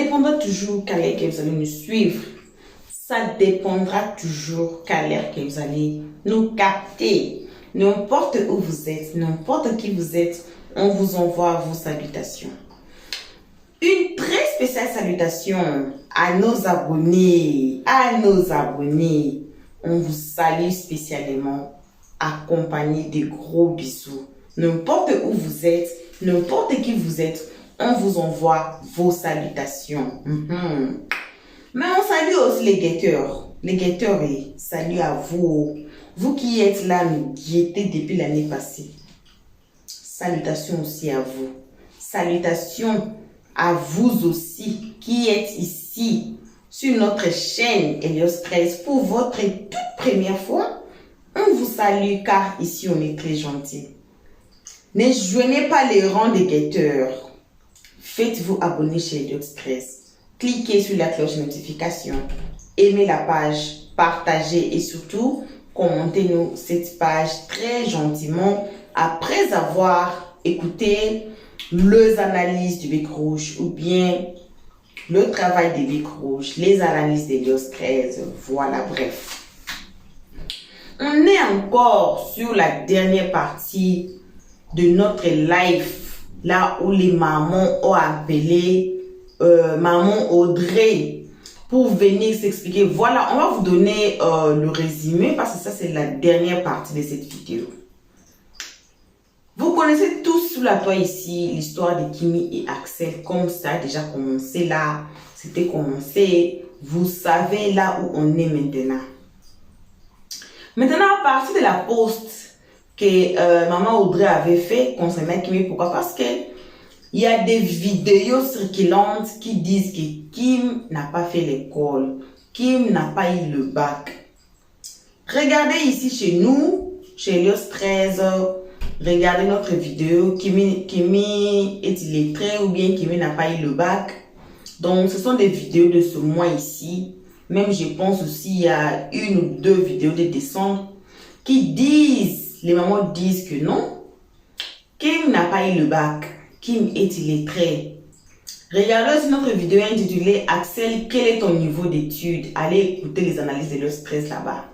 dépendra toujours qu'à l'air que vous allez nous suivre. Ça dépendra toujours qu'à l'air que vous allez nous capter. N'importe où vous êtes, n'importe qui vous êtes, on vous envoie vos salutations. Une très spéciale salutation à nos abonnés, On vous salue spécialement, accompagné de gros bisous. N'importe où vous êtes, n'importe qui vous êtes, on vous envoie vos salutations. Mais on salue aussi les guetteurs. Les guetteurs, salut à vous. Vous qui êtes là, nous guettez depuis l'année passée. Salutations aussi à vous. Salutations à vous aussi qui êtes ici sur notre chaîne Helios 13 pour votre toute première fois. On vous salue car ici on est très gentil. Ne joignez pas les rangs des guetteurs. Faites-vous abonner chez Helios 13. Cliquez sur la cloche de notification. Aimez la page, partagez et surtout commentez-nous cette page très gentiment après avoir écouté les analyses du Bic Rouge ou bien le travail des Bic Rouge, les analyses des Helios 13. Voilà, bref. On est encore sur la dernière partie de notre live, là où les mamans ont appelé maman Audrey pour venir s'expliquer. Voilà, on va vous donner le résumé parce que ça c'est la dernière partie de cette vidéo. Vous connaissez tous sous la toile ici l'histoire de Kimi et Axel, comme ça a déjà commencé là, c'était commencé, vous savez là où on est maintenant. Maintenant, à partir de la post que maman Audrey avait fait concernant Kimi, pourquoi? Parce que il y a des vidéos circulantes qui disent que Kim n'a pas fait l'école, Kim n'a pas eu le bac. Regardez ici chez nous, chez Helios 13, regardez notre vidéo, Kimi est illettré ou bien Kimi n'a pas eu le bac. Donc ce sont des vidéos de ce mois ici. Même je pense aussi il y a une ou deux vidéos de décembre qui disent, les mamans disent que non, Kim n'a pas eu le bac. Kim est illettré. Regardez aussi notre vidéo intitulée Axel, quel est ton niveau d'études? Allez écouter les analyses de leur stress là-bas.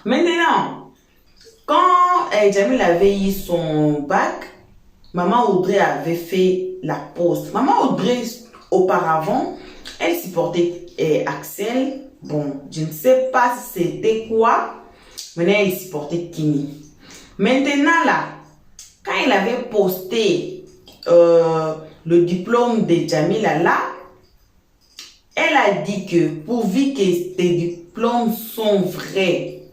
Maintenant, quand Jamil avait eu son bac, maman Audrey avait fait la poste. Maman Audrey, auparavant, elle supportait Axel. Bon, je ne sais pas si c'était quoi. Maintenant, elle supportait Kimi. Maintenant là, quand il avait posté le diplôme de Jamila là, elle a dit que pourvu que tes diplômes sont vrais,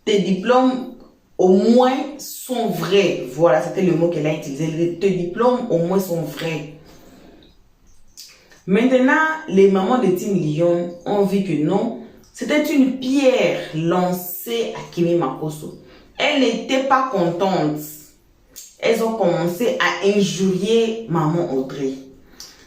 tes diplômes au moins sont vrais. Voilà, c'était le mot qu'elle a utilisé. Tes diplômes au moins sont vrais. Maintenant, les mamans de Team Lyon ont vu que non, c'était une pierre lancée à Kimi Makosso. Elle n'était pas contente. Elles ont commencé à injurier maman Audrey.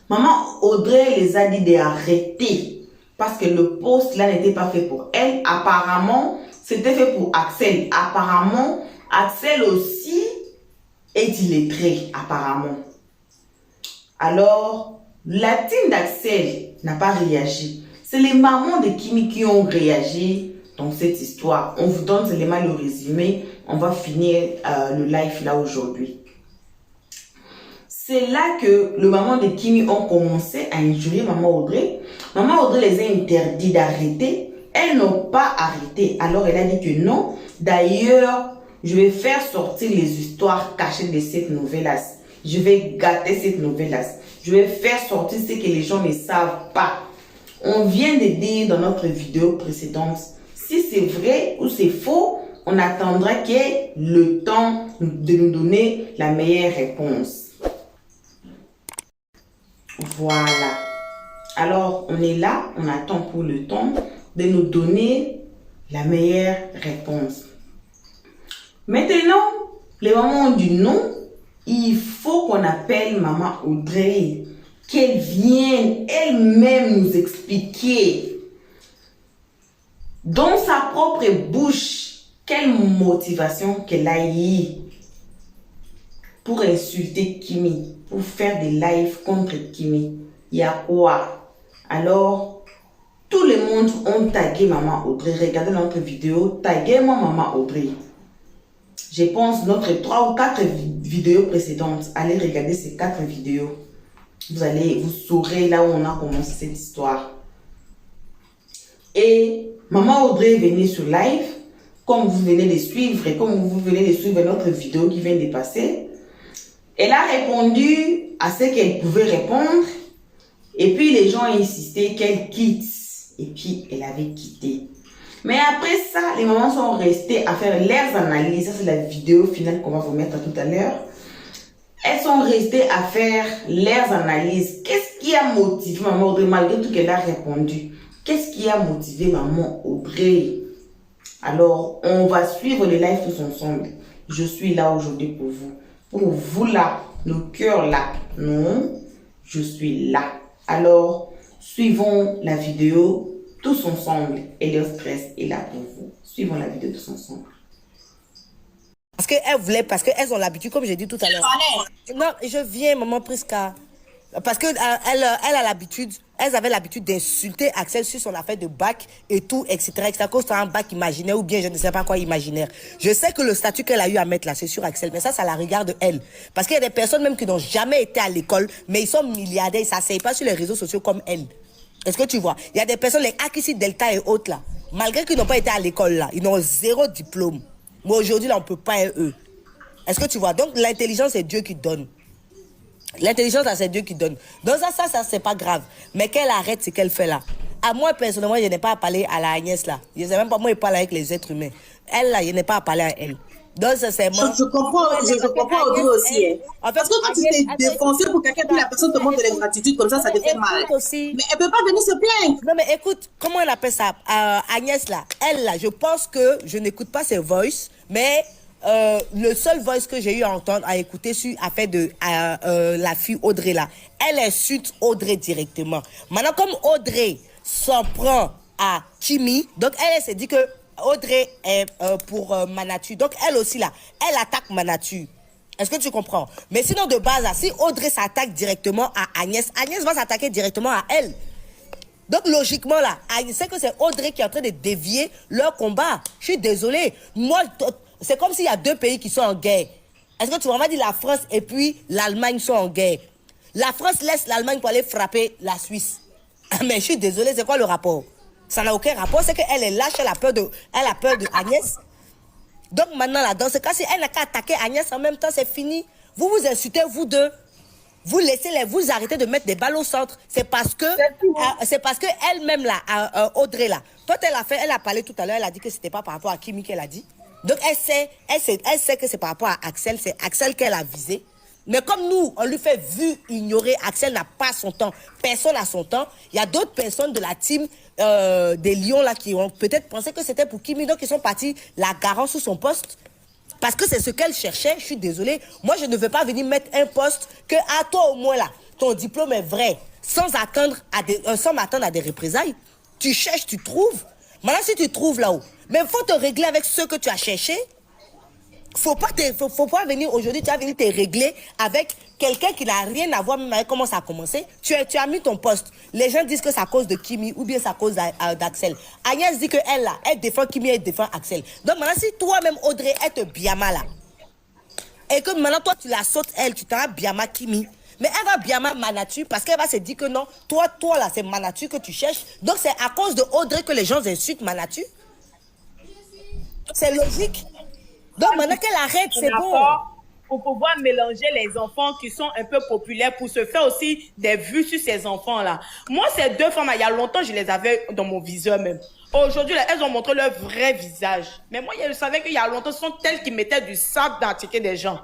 Maman Audrey les a dit d'arrêter parce que le poste là n'était pas fait pour elle. Apparemment, c'était fait pour Axel. Apparemment, Axel aussi est illettré, apparemment. Alors, la team d'Axel n'a pas réagi. C'est les mamans de Kimi qui ont réagi dans cette histoire. On vous donne seulement le résumé. On va finir le live là aujourd'hui. C'est là que le maman de Kimi ont commencé à injurier maman Audrey. Maman Audrey les a interdit d'arrêter. Elles n'ont pas arrêté. Alors elle a dit que non. D'ailleurs, je vais faire sortir les histoires cachées de cette nouvelle-là. Je vais gâter cette nouvelle-là. Je vais faire sortir ce que les gens ne savent pas. On vient de dire dans notre vidéo précédente, si c'est vrai ou c'est faux, on attendra qu'il y ait le temps de nous donner la meilleure réponse. Voilà. Alors, on est là, on attend pour le temps de nous donner la meilleure réponse. Maintenant, les mamans ont dit non. Il faut qu'on appelle maman Audrey, qu'elle vienne elle-même nous expliquer dans sa propre bouche quelle motivation qu'elle a eu pour insulter Kimi, pour faire des lives contre Kimi. il y a quoi? Alors, tout le monde ont tagué Maman Audrey. Regardez notre vidéo, taguez-moi Maman Audrey. Je pense notre 3 ou 4 vidéos précédentes. Allez regarder ces 4 vidéos. Vous saurez là où on a commencé cette histoire. Et Maman Audrey est venue sur live, comme vous venez de suivre et comme vous venez de suivre notre vidéo qui vient de passer. Elle a répondu à ce qu'elle pouvait répondre. Et puis les gens ont insisté qu'elle quitte. Et puis elle avait quitté. Mais après ça, les mamans sont restées à faire leurs analyses. Ça, c'est la vidéo finale qu'on va vous mettre tout à l'heure. Elles sont restées à faire leurs analyses. Qu'est-ce qui a motivé Maman Audrey malgré tout qu'elle a répondu? Qu'est-ce qui a motivé Maman Audrey? Alors, on va suivre le live tous ensemble. Je suis là aujourd'hui pour vous. Pour vous là, nos cœurs là. Non, je suis là. Alors, suivons la vidéo tous ensemble. Elio Stress est là pour vous. Suivons la vidéo tous ensemble. Parce qu'elles voulaient, parce qu'elles ont l'habitude, comme j'ai dit tout à l'heure. Non, je viens, maman Prisca. Parce qu'elle a l'habitude, elles avaient l'habitude d'insulter Axel sur son affaire de bac et tout, etc. À cause d'un bac imaginaire ou bien je ne sais pas quoi imaginaire. Je sais que le statut qu'elle a eu à mettre là, c'est sur Axel, mais ça la regarde elle. Parce qu'il y a des personnes même qui n'ont jamais été à l'école, mais ils sont milliardaires, ils ne s'asseyent pas sur les réseaux sociaux comme elle. Est-ce que tu vois? Il y a des personnes, les Akissi Delta et autres là, malgré qu'ils n'ont pas été à l'école là, ils n'ont 0 diplôme. Mais aujourd'hui là, on ne peut pas eux. Est-ce que tu vois? Donc l'intelligence, c'est Dieu qui donne. L'intelligence, c'est Dieu qui donne. Donc ça, c'est pas grave. Mais qu'elle arrête ce qu'elle fait là. À moi, personnellement, je n'ai pas à parler à la Agnès là. Je ne sais même pas moi, il parle avec les êtres humains. Elle là, je n'ai pas à parler à elle. Donc c'est moi. Je comprends Audrey aussi. Hein. En fait, parce que quand tu t'es défoncé pour quelqu'un, puis la personne te montre de l'ingratitude comme ça te fait mal. Aussi. Mais elle ne peut pas venir se plaindre. Non, mais écoute, comment elle appelle ça? Agnès là, elle là, je pense que je n'écoute pas ses voices, mais le seul voice que j'ai eu à entendre, à écouter sur affaire de la fille Audrey là, elle insulte Audrey directement. Maintenant, comme Audrey s'en prend à Kimi, donc elle s'est dit que Audrey est pour Manatu. Donc elle aussi là, elle attaque Manatu. Est-ce que tu comprends? Mais sinon de base là, si Audrey s'attaque directement à Agnès, Agnès va s'attaquer directement à elle. Donc logiquement là, c'est que c'est Audrey qui est en train de dévier leur combat. Je suis désolée. Moi, c'est comme s'il y a 2 pays qui sont en guerre. Est-ce que tu m'as dit la France et puis l'Allemagne sont en guerre? La France laisse l'Allemagne pour aller frapper la Suisse. Mais je suis désolée, c'est quoi le rapport? Ça n'a aucun rapport, c'est qu'elle est lâche, elle a peur de Agnès. Donc maintenant là, dans ce cas, si elle n'a qu'à attaquer Agnès en même temps, c'est fini. Vous vous insultez, vous deux. Vous vous arrêtez de mettre des balles au centre. C'est parce que elle-même là, Audrey là, quand elle a parlé tout à l'heure, elle a dit que c'était pas par rapport à Kimi qu'elle a dit. Donc elle sait que c'est par rapport à Axel, c'est Axel qu'elle a visé. Mais comme nous, on lui fait ignorer, Axel n'a pas son temps, personne n'a son temps. Il y a d'autres personnes de la team des Lions là qui ont peut-être pensé que c'était pour Kimi, donc ils sont partis la garant sous son poste. Parce que c'est ce qu'elle cherchait, je suis désolée. Moi, je ne veux pas venir mettre un poste que à toi au moins là, ton diplôme est vrai, sans m'attendre à des représailles. Tu cherches, tu trouves. Maintenant, si tu trouves là-haut, mais il faut te régler avec ce que tu as cherché. Faut pas venir aujourd'hui, tu vas venir te régler avec quelqu'un qui n'a rien à voir même avec comment ça a commencé. Tu as mis ton poste. Les gens disent que c'est à cause de Kimi ou bien c'est à cause d'Axel. Agnès dit qu'elle là, elle défend Kimi, elle défend Axel. Donc maintenant, si toi-même Audrey, elle te biama là, et que maintenant toi tu la sautes elle, tu t'en biama Kimi, mais elle va biama Manatu parce qu'elle va se dire que non, toi là, c'est Manatu que tu cherches. Donc c'est à cause de Audrey que les gens insultent Manatu. C'est logique. Donc maintenant qu'elle arrête, c'est bon. Pour pouvoir mélanger les enfants qui sont un peu populaires, pour se faire aussi des vues sur ces enfants-là. Moi, ces 2 femmes, il y a longtemps, je les avais dans mon viseur même. Aujourd'hui, elles ont montré leur vrai visage. Mais moi, je savais qu'il y a longtemps, ce sont elles qui mettaient du sable dans le ticket des gens.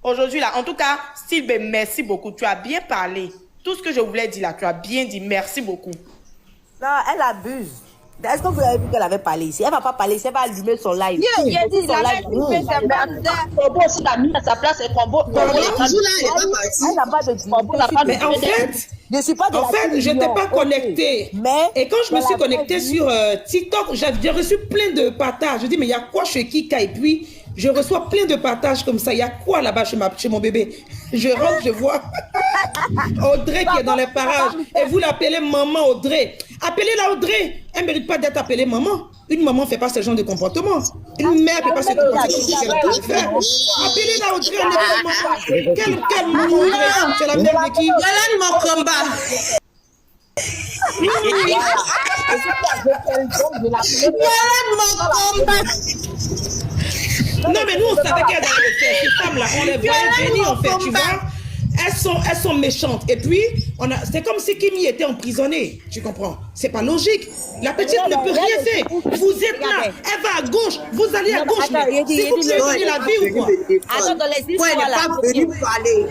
Aujourd'hui, là, en tout cas, Sylvie, merci beaucoup. Tu as bien parlé. Tout ce que je voulais dire là, tu as bien dit. Merci beaucoup. Non, elle abuse. Est-ce que vous avez vu qu'elle avait parlé ici? Elle ne va pas parler ici, elle va allumer son live. Il a dit, Combo aussi l'a mis à sa place et Combo. Elle n'a pas de mais en fait, je n'étais pas connectée. Et quand je me suis connectée sur TikTok, j'ai reçu plein de partages. Je dis, mais il y a quoi chez Kika? Et puis, je reçois plein de partages comme ça. Il y a quoi là-bas chez mon bébé? Je rentre, je vois. Audrey qui est dans les parages. Et vous l'appelez maman Audrey. Appelez-la Audrey. Elle ne mérite pas d'être appelée maman. Une maman ne fait pas ce genre de comportement. Une mère ne peut pas se comporter. Appelez-la Audrey. Quelle maman Audrey? C'est la mère de qui? Yolande Mokamba. Non, mais nous, on savait qu'elle allait le faire. Ces femmes-là, on les voyait venir, en fait, tu vois. Elles sont méchantes. Et puis, c'est comme si Kimi était emprisonnée. Tu comprends? C'est pas logique. La petite ne peut rien faire. Vous êtes là, elle va à gauche, vous allez à gauche. Si vous voulez gagner la vie ou quoi? Attends, dans les histoires, elle n'est pas venue parler.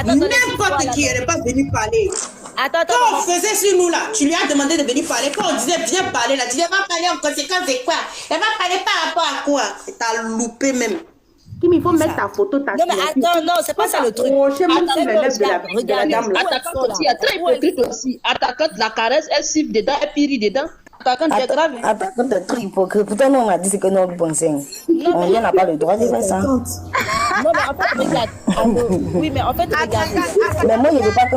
N'importe qui, elle n'est pas venue parler. Quand on faisait sur nous là, tu lui as demandé de venir parler. Quand on disait viens parler là, tu dis elle va parler en conséquence de quoi? Elle va parler par rapport à quoi? T'as loupé même. Kim, il faut mettre ta photo, ta Non, mais attends, non, c'est pas ça le truc. Regardez, attaquante aussi, elle est très hypocrite aussi. Attaquante, la caresse, elle siffle dedans, elle pire dedans. Attaquante, c'est grave. Attaquante est très hypocrite. Pourtant, nous, on a dit que nous pensons. On n'a pas le droit de faire ça. Non, mais en fait, regarde. Oui, mais en fait, regarde. Mais moi, je ne veux pas que.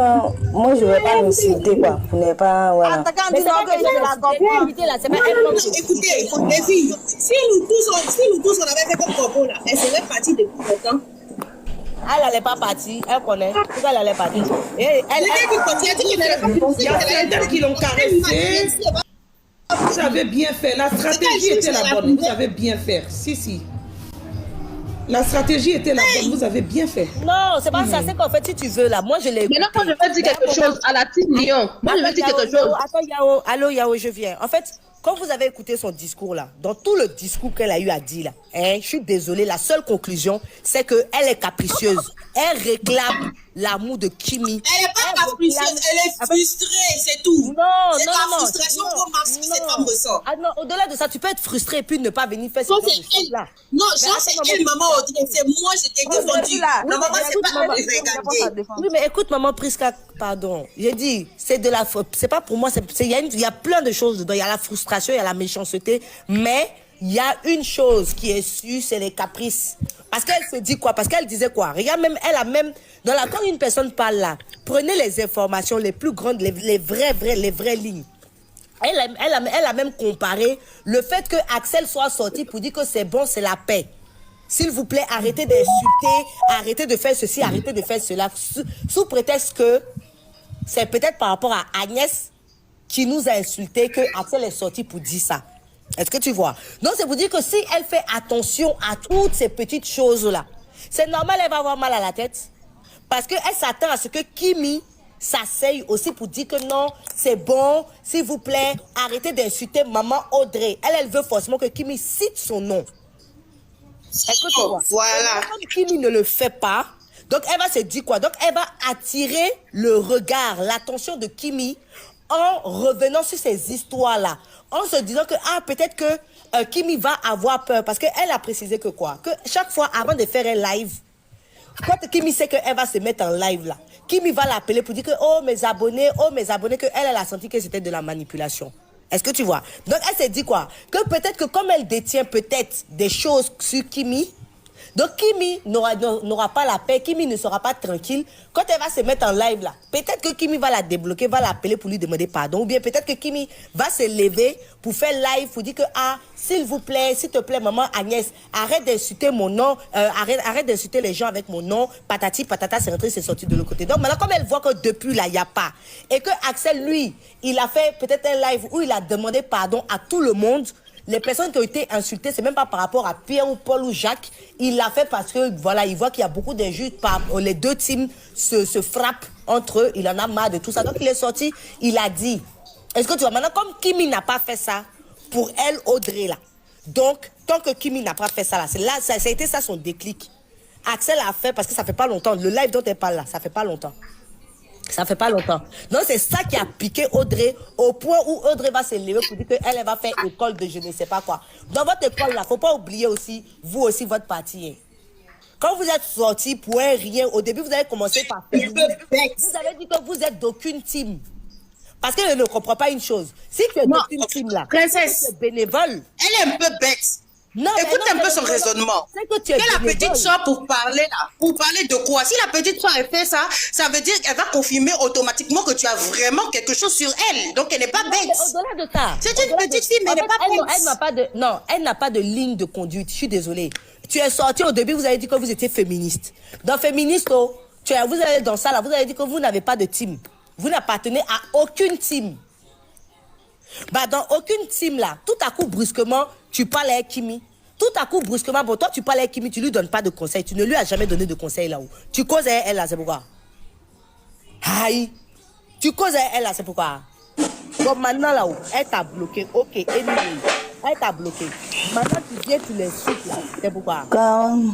Moi, je ne veux pas m'insulter, quoi. Vous n'êtes pas. Voilà. Mais c'est pas que je la comprends. C'est pas elle. Écoutez, les filles, si nous tous on avait fait comme Corbeau là, elle serait partie depuis longtemps. Elle n'allait pas partir, elle connaît. Pourquoi elle allait partir? Il y a certaines qui l'ont caressé. Vous avez bien fait. La stratégie était la bonne. Vous avez bien fait. Si. La stratégie était la bonne. Vous avez bien fait. Non, c'est pas ça. C'est qu'en fait, si tu veux, là, moi, je l'ai. Maintenant, quand je veux dire quelque chose à la team Lyon, moi, je veux dire quelque chose. Attends, Yao. Allô, Yao, je viens. En fait, quand vous avez écouté son discours, là, dans tout le discours qu'elle a eu à dire, là, je suis désolée, la seule conclusion, c'est qu'elle est capricieuse. Elle réclame l'amour de Kimi. Elle n'est pas capricieuse, elle est frustrée, c'est tout. C'est la frustration qu'on masque que cette femme ressent. Ah non, au-delà de ça, tu peux être frustrée et puis ne pas venir faire ce genre de choses-là. Non, genre, c'est elle, maman Audrey, c'est moi, je t'ai défendu. Non, maman, c'est pas moi qui vais regarder. Oui, mais écoute, maman Priska, pardon. J'ai dit, c'est de la faute. C'est pas pour moi, il y a plein de choses dedans. Il y a la frustration, il y a la méchanceté, mais il y a une chose qui est sûre, c'est les caprices. Parce qu'elle se dit quoi? Parce qu'elle disait quoi? Regarde, même, elle a même, quand une personne parle là, prenez les informations les plus grandes, les vraies lignes. Elle a même comparé le fait que Axel soit sorti pour dire que c'est bon, c'est la paix. S'il vous plaît, arrêtez d'insulter, arrêtez de faire ceci, arrêtez de faire cela, sous prétexte que c'est peut-être par rapport à Agnès qui nous a insulté que Axel est sorti pour dire ça. Est-ce que tu vois? Donc, c'est pour dire que si elle fait attention à toutes ces petites choses-là, c'est normal, elle va avoir mal à la tête. Parce qu'elle s'attend à ce que Kimi s'asseye aussi pour dire que non, c'est bon, s'il vous plaît, arrêtez d'insulter maman Audrey. Elle veut forcément que Kimi cite son nom. Est-ce que tu vois? Voilà. Comme Kimi ne le fait pas, donc elle va se dire quoi? Donc, elle va attirer le regard, l'attention de Kimi en revenant sur ces histoires-là. En se disant que, peut-être que Kimi va avoir peur. Parce qu'elle a précisé que quoi? Que chaque fois, avant de faire un live, quand Kimi sait qu'elle va se mettre en live là, Kimi va l'appeler pour dire que, oh mes abonnés, que elle a senti que c'était de la manipulation. Est-ce que tu vois? Donc, elle s'est dit quoi? Que peut-être que comme elle détient peut-être des choses sur Kimi, donc Kimi n'aura pas la paix, Kimi ne sera pas tranquille. Quand elle va se mettre en live là, peut-être que Kimi va la débloquer, va l'appeler pour lui demander pardon. Ou bien peut-être que Kimi va se lever pour faire live, pour dire que, s'il vous plaît, s'il te plaît, maman Agnès, arrête d'insulter mon nom, arrête d'insulter les gens avec mon nom, patati patata, c'est rentré, c'est sorti de l'autre côté. Donc maintenant, comme elle voit que depuis là, il n'y a pas, et que Axel, lui, il a fait peut-être un live où il a demandé pardon à tout le monde. Les personnes qui ont été insultées, c'est même pas par rapport à Pierre ou Paul ou Jacques. Il l'a fait parce que, voilà, il voit qu'il y a beaucoup d'injures. Les deux teams se frappent entre eux. Il en a marre de tout ça. Donc, il est sorti, il a dit. Est-ce que tu vois, maintenant, comme Kimi n'a pas fait ça, pour elle, Audrey, là. Donc, tant que Kimi n'a pas fait ça, là, ça a été ça son déclic. Axel a fait, parce que ça fait pas longtemps. Le live dont elle parle, là, ça fait pas longtemps. Ça fait pas longtemps. Donc, c'est ça qui a piqué Audrey au point où Audrey va se lever pour dire qu'elle va faire école de je ne sais pas quoi. Dans votre école, là, faut pas oublier aussi, vous aussi, votre parti. Quand vous êtes sortis pour un rien, au début, vous avez commencé par faire. Vous avez dit que vous êtes d'aucune team. Parce qu'elle ne comprend pas une chose. Si tu es d'aucune team, là, princesse, tu es bénévole. elle est un peu bête. Non, Écoute mais non, un peu c'est son le- raisonnement. c'est que tu es Et la bénévole. petite soeur pour parler là, pour parler de quoi? Si la petite soeur elle fait ça, ça veut dire qu'elle va confirmer automatiquement que tu as vraiment quelque chose sur elle. Donc elle n'est pas Non, mais bête. au-delà de ça. C'est une au-delà petite de- fille, mais en elle n'est fait, pas bête. elle n'a pas de, non, elle n'a pas de ligne de conduite. Je suis désolée. Tu es sorti au début, vous avez dit que vous étiez féministe. Dans féministe, oh, vous allez dans ça là, vous avez dit que vous n'avez pas de team. Vous n'appartenez à aucune team. Bah, dans aucune team là, tout à coup, brusquement, tu parles avec Kimi. Tout à coup, brusquement, bon, toi, tu parles avec Kimi, tu lui donnes pas de conseils. Tu ne lui as jamais donné de conseils là-haut. Tu causes avec elle là, c'est pourquoi. Aïe. Tu causes avec elle là, c'est pourquoi. Donc maintenant là-haut, elle t'a bloqué. Ok, anyway. Elle t'a bloqué. Maintenant, tu viens, tu l'insultes là, c'est pourquoi. Aïe,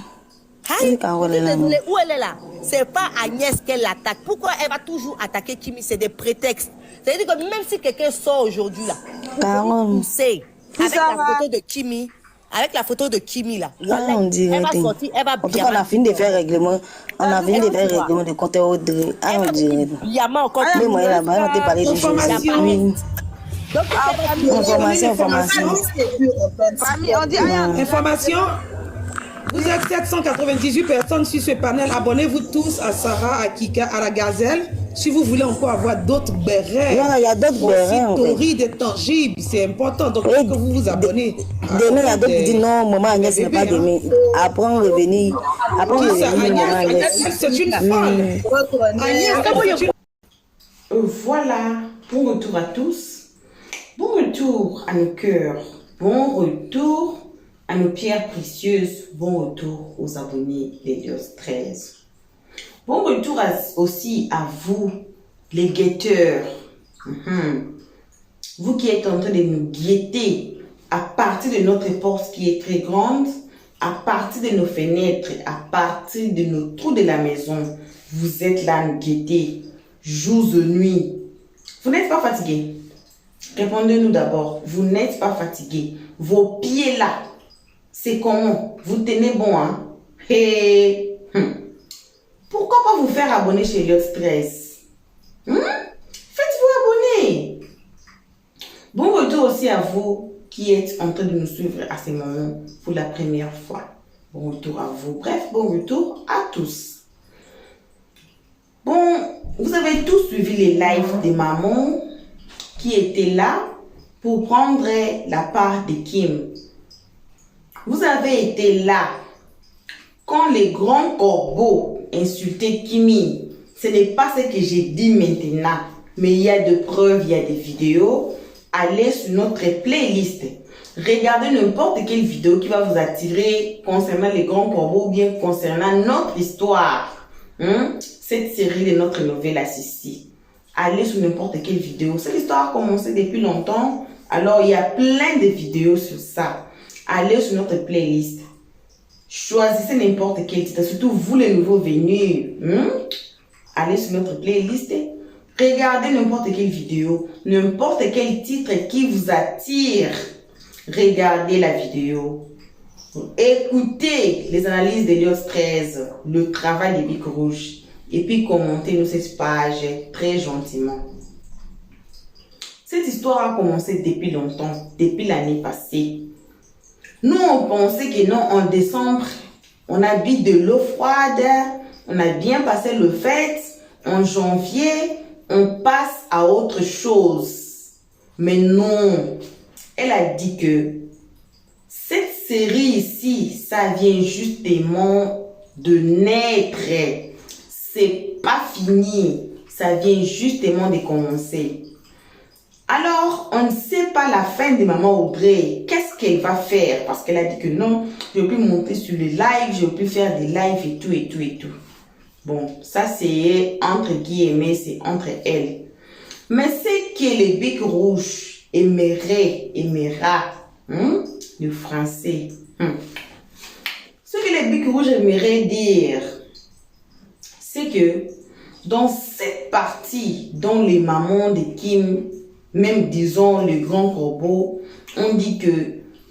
je suis désolée, où elle est là? C'est pas Agnès qu'elle attaque. Pourquoi elle va toujours attaquer Kimi? C'est des prétextes. C'est-à-dire que même si quelqu'un sort aujourd'hui là, vous savez, avec la photo de Kimi, avec la photo de Kimi là, on dirait elle va que- sortir, elle va En tout cas, on a fini de faire règlement. On a fini de faire règlement de compte Audrey. Ah, on dirait. Yama encore. Mais moi, là-bas, on t'a parlé de choses. Information. Oui. Donc, Information. Famille, on dit rien. Information. Vous êtes 798 personnes sur ce panel. Abonnez-vous tous à Sarah, à Kika, à la Gazelle. Si vous voulez encore avoir d'autres bérets, Non, il y a d'autres bérets, en fait. torrides tangibles, c'est important. Donc, il faut que vous vous abonnez. Demain, il y a d'autres qui disent non, maman Agnès n'a pas demain. Après, on revenir. Après, on Qui ça, revenir, maman Agnès? Agnès. C'est une folle. Agnès, c'est une Voilà, bon retour à tous. Bon retour à nos cœurs. Bon retour à nos pierres précieuses. Bon retour aux abonnés d'Elios 13. Bon retour aussi à vous, les guetteurs. Vous qui êtes en train de nous guetter à partir de notre porte qui est très grande, à partir de nos fenêtres, à partir de nos trous de la maison. Vous êtes là à nous guetter, jour et nuit. Vous n'êtes pas fatigué? Répondez-nous d'abord. Vous n'êtes pas fatigué? Vos pieds là, c'est comment? Vous tenez bon, hein? Et pourquoi pas vous faire abonner chez Elios 13? Faites-vous abonner. Bon retour aussi à vous qui êtes en train de nous suivre à ces moments pour la première fois. Bon retour à vous. Bref, bon retour à tous. Bon, vous avez tous suivi les lives des mamans qui étaient là pour prendre la part de Kim. Vous avez été là quand les grands corbeaux insultaient Kimi. Ce n'est pas ce que j'ai dit maintenant, mais il y a des preuves, il y a des vidéos. Allez sur notre playlist. Regardez n'importe quelle vidéo qui va vous attirer concernant les grands corbeaux ou bien concernant notre histoire. Cette série de notre nouvelle Assisi. Allez sur n'importe quelle vidéo. Cette histoire a commencé depuis longtemps. Alors, il y a plein de vidéos sur ça. Allez sur notre playlist. Choisissez n'importe quel titre. Surtout vous, les nouveaux venus. Allez sur notre playlist. Regardez n'importe quelle vidéo. N'importe quel titre qui vous attire. Regardez la vidéo. Écoutez les analyses d'Elios 13. Le travail des Bic Rouges. Et puis commentez-nous cette page très gentiment. Cette histoire a commencé depuis longtemps, depuis l'année passée. Nous, on pensait que non, en décembre, on habite de l'eau froide, on a bien passé le fête. En janvier, on passe à autre chose. Mais non, elle a dit que cette série ici, ça vient justement de naître. C'est pas fini, ça vient justement de commencer. Alors, on ne sait pas la fin de maman Audrey. Qu'est-ce qu'elle va faire? Parce qu'elle a dit que non, je ne vais plus monter sur le live, je ne vais plus faire des lives et tout, et tout, et tout. Bon, ça c'est entre guillemets, c'est entre elles. Mais c'est que les Bic Rouges aimera, le français. Ce que les Bic Rouges aimeraient dire, c'est que dans cette partie dont les mamans de Kim, même disons le grand corbeau, on dit que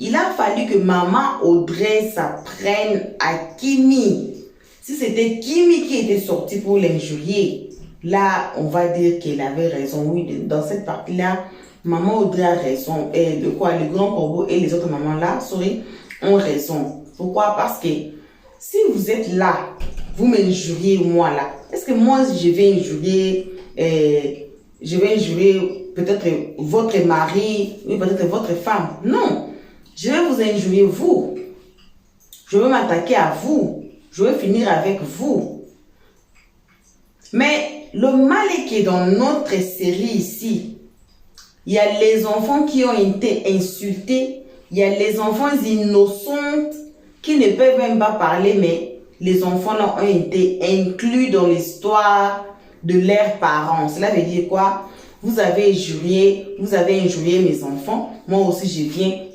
il a fallu que maman Audrey s'apprenne à Kimi. Si c'était Kimi qui était sorti pour l'injurier, là on va dire qu'elle avait raison. Oui, dans cette partie-là, maman Audrey a raison. Et de quoi le grand corbeau et les autres mamans là, ont raison. Pourquoi? Parce que si vous êtes là, vous m'injuriez moi là. Est-ce que moi je vais injurier peut-être votre mari, ou peut-être votre femme? Non. Je vais vous injurier vous. Je vais m'attaquer à vous. Je vais finir avec vous. Mais le mal est que dans notre série ici, il y a les enfants qui ont été insultés. Il y a les enfants innocents qui ne peuvent même pas parler, mais les enfants là ont été inclus dans l'histoire de leurs parents. Cela veut dire quoi? Vous avez injurié mes enfants. Moi aussi,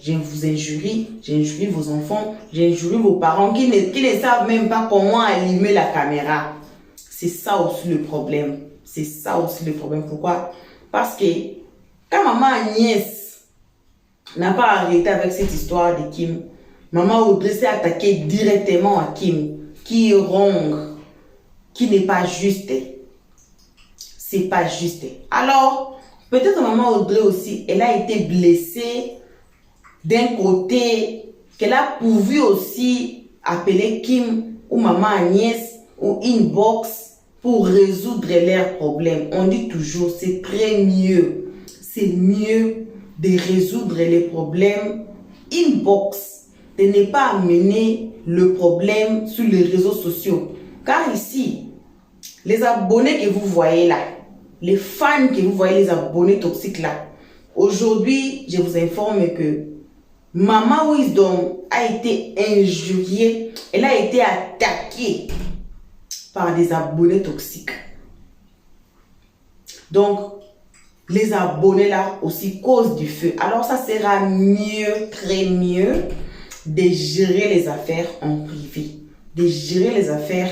je vous injurie, j'injurie vos enfants, j'injurie vos parents qui ne savent même pas comment allumer la caméra. C'est ça aussi le problème. C'est ça aussi le problème. Pourquoi? Parce que quand maman Agnès n'a pas arrêté avec cette histoire de Kim, maman Audrey s'est attaquée directement à Kim, qui est wrong, qui n'est pas juste. C'est pas juste. Alors, peut-être maman Audrey aussi, elle a été blessée d'un côté, qu'elle a pourvu aussi appeler Kim ou maman Agnès ou inbox pour résoudre leurs problèmes. On dit toujours, c'est très mieux. C'est mieux de résoudre les problèmes inbox, de ne pas amener le problème sur les réseaux sociaux. Car ici, les abonnés que vous voyez là, les fans que vous voyez, les abonnés toxiques là, aujourd'hui, je vous informe que Maman Wisdom a été injuriée, elle a été attaquée par des abonnés toxiques. Donc, les abonnés là aussi causent du feu. Alors, ça sera mieux, très mieux, de gérer les affaires en privé, de gérer les affaires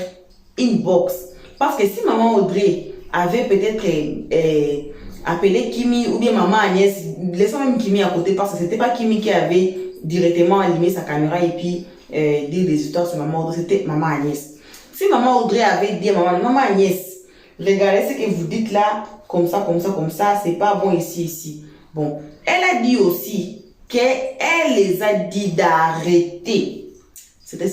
inbox. Parce que si maman Audrey avait peut-être appelé Kimi ou bien maman Agnès, laissons même Kimi à côté parce que c'était pas Kimi qui avait directement allumé sa caméra et puis dit des histoires sur maman Audrey, c'était maman Agnès. Si maman Audrey avait dit à maman Agnès, regardez ce que vous dites là, comme ça, c'est pas bon ici. Bon, elle a dit aussi qu'elle les a dit d'arrêter. C'était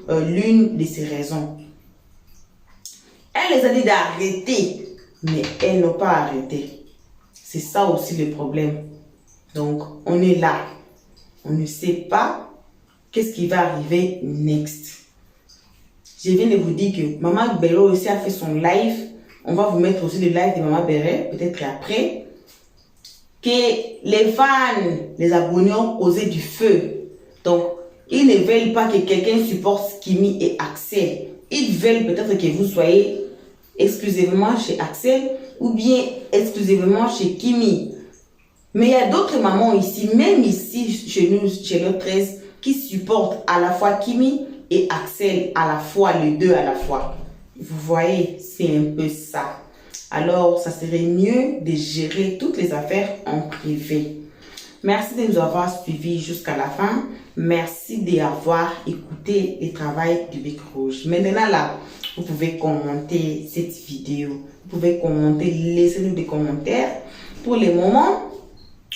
l'une de ses raisons. Elle les a dit d'arrêter, mais elles n'ont pas arrêté. C'est ça aussi le problème. Donc, on est là. On ne sait pas qu'est-ce qui va arriver next. Je viens de vous dire que Maman Béro aussi a fait son live. On va vous mettre aussi le live de Maman Béret, peut-être après. Que les fans, les abonnés ont causé du feu. Donc, ils ne veulent pas que quelqu'un supporte Kimi et Axel. Ils veulent peut-être que vous soyez exclusivement chez Axel ou bien exclusivement chez Kimi. Mais il y a d'autres mamans ici, même ici chez nous, chez le 13, qui supportent à la fois Kimi et Axel à la fois, les deux à la fois. Vous voyez, c'est un peu ça. Alors, ça serait mieux de gérer toutes les affaires en privé. Merci de nous avoir suivis jusqu'à la fin. Merci d'avoir écouté le travail du Bec Rouge. Maintenant là, vous pouvez commenter cette vidéo. Vous pouvez commenter, laissez-nous des commentaires. Pour le moment,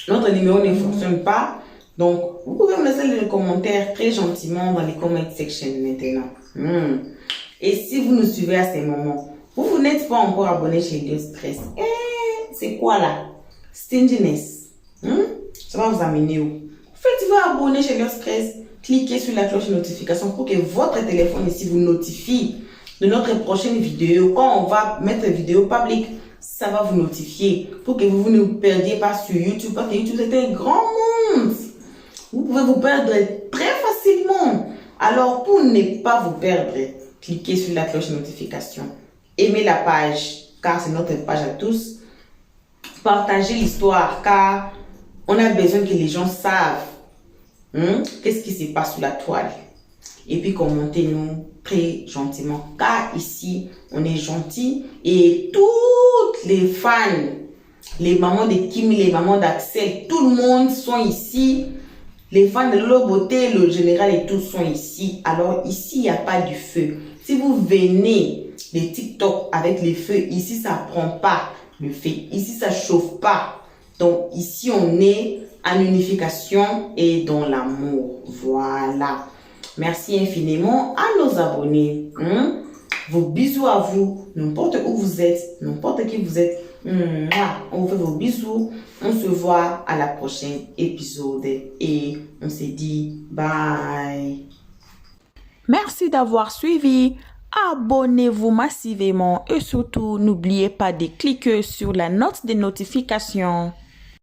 notre numéro ne fonctionne pas. Donc, vous pouvez me laisser les commentaires très gentiment dans les comment section maintenant. Et si vous nous suivez à ces moments, vous n'êtes pas encore abonné chez Dieu Stress. C'est quoi là? Stinginess. Ça va vous amener où? Faites-vous abonner chez Dieu Stress. Cliquez sur la cloche de notification pour que votre téléphone ici vous notifie de notre prochaine vidéo. Quand on va mettre vidéo publique, ça va vous notifier pour que vous ne vous perdiez pas sur YouTube. Parce que YouTube, c'est un grand monde. Vous pouvez vous perdre très facilement. Alors, pour ne pas vous perdre, cliquez sur la cloche de notification. Aimez la page, car c'est notre page à tous. Partagez l'histoire, car on a besoin que les gens savent qu'est-ce qui se passe sous la toile. Et puis, commentez-nous très gentiment, car ici, on est gentil. Et toutes les fans, les mamans de Kim, les mamans d'Axel, tout le monde sont ici. Les fans de Lolo Beauté, le général et tous sont ici. Alors, ici, il n'y a pas du feu. Si vous venez des TikTok avec les feux, ici, ça ne prend pas le feu. Ici, ça ne chauffe pas. Donc, ici, on est en unification et dans l'amour. Voilà. Merci infiniment à nos abonnés. Vos bisous à vous, n'importe où vous êtes, n'importe qui vous êtes. On vous fait vos bisous. On se voit à la prochaine épisode et on se dit bye. Merci d'avoir suivi. Abonnez-vous massivement et surtout n'oubliez pas de cliquer sur la note de notification.